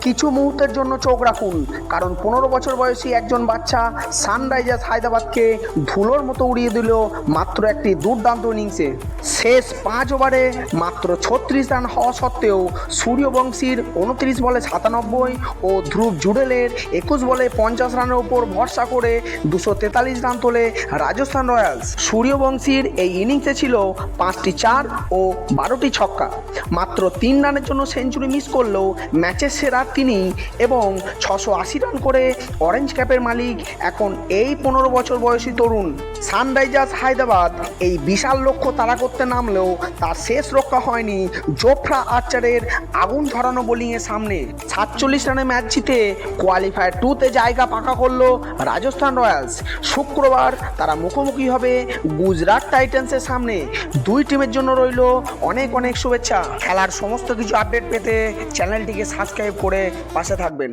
কিছু মুহূর্তের জন্য চোখ রাখুন, কারণ 15 বছর বয়সী একজন বাচ্চা সানরাইজার্স হায়দ্রাবাদকে ধুলোর মতো উড়িয়ে দিল মাত্র একটি দুর্দান্ত ইনিংসে। শেষ 5 ওভারে মাত্র 36 রান হওয়া সত্ত্বেও সূর্যবংশীর 29 বলে 97 ও ধ্রুব জুডেলের 21 বলে 50 রানের ওপর ভরসা করে 243 রান তোলে রাজস্থান রয়্যালস। সূর্যবংশীর এই ইনিংসে ছিল 5টি 4 ও 12টি ছক্কা। মাত্র 3 রানের জন্য সেঞ্চুরি মিস করলেও ম্যাচের সেরা তিনি এবং 680 রান করে অরেঞ্জ ক্যাপের মালিক এখন এই 15 বছর বয়সী তরুণ। সানরাইজার্স হায়দ্রাবাদ এই বিশাল লক্ষ্য তাড়া করতে নামলেও তার শেষ রক্ষা হয়নি জোফরা আর্চারের আগুন ঝরানো বোলিংয়ের সামনে। 47 রানে ম্যাচ জিতে কোয়ালিফায়ার 2-তে জায়গা পাকা করলো রাজস্থান রয়্যালস। শুক্রবার তারা মুখোমুখি হবে গুজরাট টাইটান্সের সামনে। দুই টিমের জন্য রইল অনেক অনেক শুভেচ্ছা। খেলার সমস্ত কিছু আপডেট পেতে চ্যানেলটিকে সাবস্ক্রাইব করে পাশে থাকবেন।